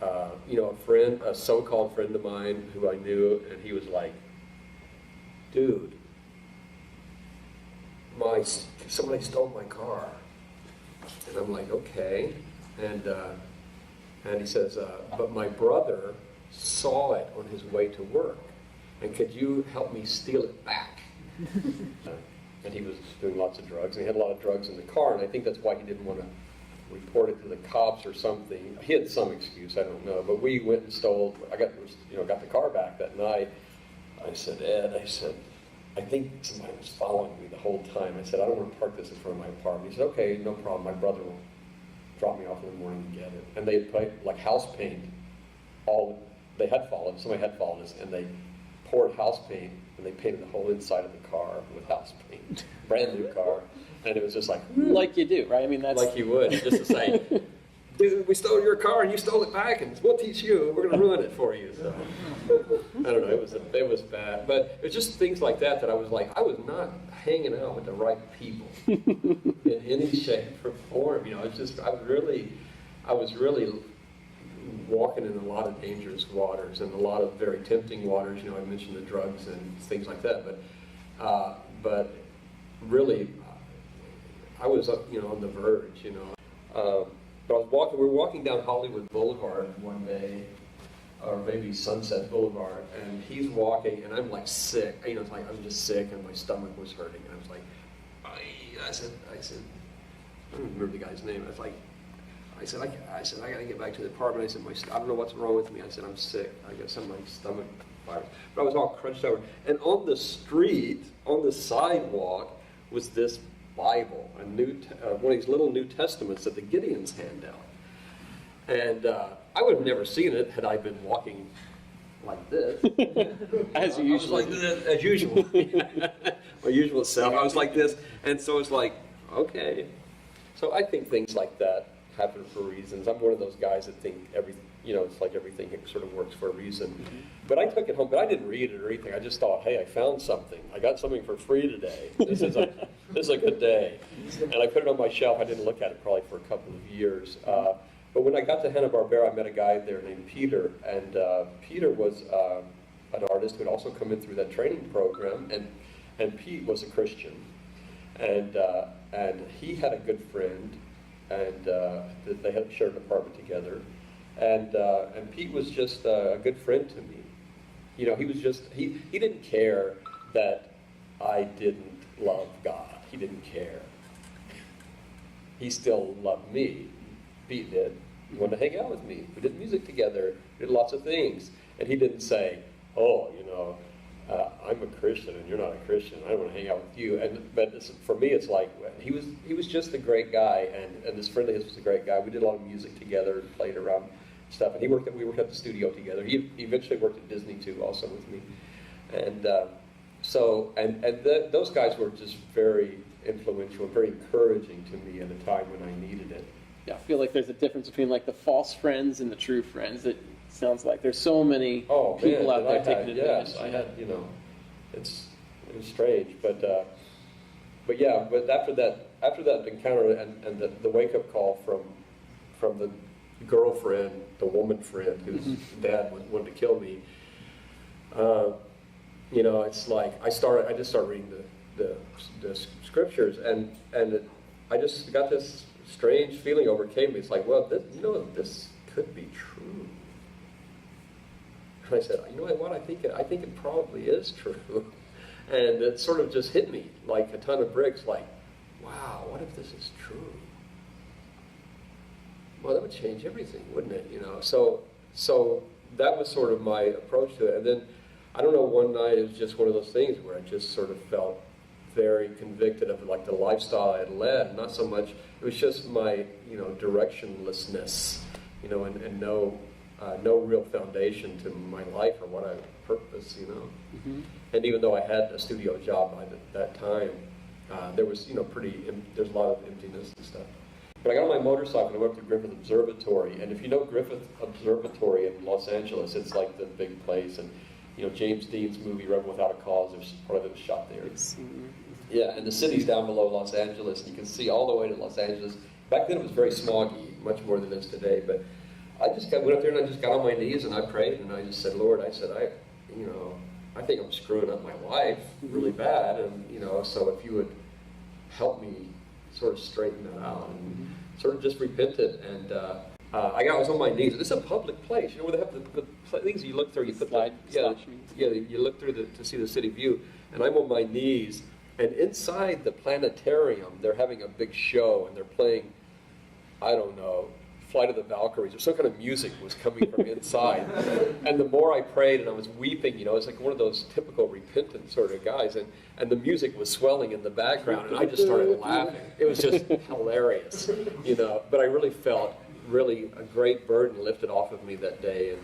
a friend, a so-called friend of mine who I knew, and he was like, dude, somebody stole my car. And I'm like, okay. And he says, but my brother saw it on his way to work, and could you help me steal it back? And he was doing lots of drugs, and he had a lot of drugs in the car, and I think that's why he didn't want to report it to the cops or something. He had some excuse, I don't know, but we went and got the car back that night. I said, Ed, I think somebody was following me the whole time. I said, I don't want to park this in front of my apartment. He said, okay, no problem, my brother will drop me off in the morning and get it. And they had put like house paint, somebody had followed us, and they poured house paint, and they painted the whole inside of the car with house paint. Brand new car. And it was just like, like you do, right? I mean, that's like you would, just to say, dude, we stole your car and you stole it back, and we'll teach you. We're going to ruin it for you. So I don't know. It was bad, but it was just things like that I was like, I was not hanging out with the right people in any shape or form. I was really walking in a lot of dangerous waters and a lot of very tempting waters. I mentioned the drugs and things like that, but really, I was on the verge. But we were walking down Hollywood Boulevard one day, or maybe Sunset Boulevard, and he's walking, and I'm like sick. It's like I'm just sick, and my stomach was hurting. And I was like, I said, I don't remember the guy's name. I said, I gotta get back to the apartment. I said, I don't know what's wrong with me. I said, I'm sick. I guess my stomach virus. But I was all crunched over. And on the street, on the sidewalk, was this Bible, one of these little New Testaments that the Gideons hand out. And I would have never seen it had I been walking like this. As usual. Like this, as usual. My usual self. I was like this. And so it's like, okay. So I think things like that happen for reasons. I'm one of those guys that think it's like everything sort of works for a reason. Mm-hmm. But I took it home, but I didn't read it or anything. I just thought, hey, I found something. I got something for free today. This is a good day. And I put it on my shelf. I didn't look at it probably for a couple of years. But when I got to Hanna-Barbera, I met a guy there named Peter. And Peter was an artist who had also come in through that training program. And Pete was a Christian. And he had a good friend. And they had shared an apartment together. And Pete was just a good friend to me. He was just, he didn't care that I didn't love God. He didn't care. He still loved me. Pete did. He wanted to hang out with me. We did music together. We did lots of things. And he didn't say, I'm a Christian and you're not a Christian. I don't want to hang out with you. But for me, it's like he was just a great guy, and this friend of his was a great guy. We did a lot of music together and played around stuff. And we worked at the studio together. He eventually worked at Disney too, also with me. And those guys were just very influential and very encouraging to me at a time when I needed it. Yeah, I feel like there's a difference between like the false friends and the true friends. It sounds like there's so many people out there taking advantage. Yes, I had, it was strange, but after that encounter and the wake up call from the girlfriend, the woman friend whose dad wanted to kill me, it's like I just started reading the scriptures, and I just got this strange feeling overcame me. It's like, well, this could be true. And I said, you know what? I think it probably is true. And it sort of just hit me like a ton of bricks. Like, wow, what if this is true? Well, that would change everything, wouldn't it? So that was sort of my approach to it. And then I don't know, one night it was just one of those things where I just sort of felt very convicted of like the lifestyle I had led. Not so much, it was just my directionlessness, and no real foundation to my life or what I purpose, Mm-hmm. And even though I had a studio job by that time, there was there's a lot of emptiness and stuff. But I got on my motorcycle and I went up to Griffith Observatory, and if you know Griffith Observatory in Los Angeles, it's like the big place, and James Dean's movie Rebel Without a Cause, part of it was shot there. Yeah, and the city's down below Los Angeles, and you can see all the way to Los Angeles. Back then it was very smoggy, much more than it is today, but I just went up there and I just got on my knees and I prayed and I just said, Lord, I said, I think I'm screwing up my life really bad, and so if you would help me sort of straighten that out, and sort of just repented, and I was on my knees. This is a public place, where they have the things you look through. You put you look through to see the city view, and I'm on my knees, and inside the planetarium, they're having a big show, and they're playing, I don't know, Flight of the Valkyries, or some kind of music was coming from inside. And the more I prayed and I was weeping, it's like one of those typical repentant sort of guys, and the music was swelling in the background, and I just started laughing. It was just hilarious, but I really felt a great burden lifted off of me that day. And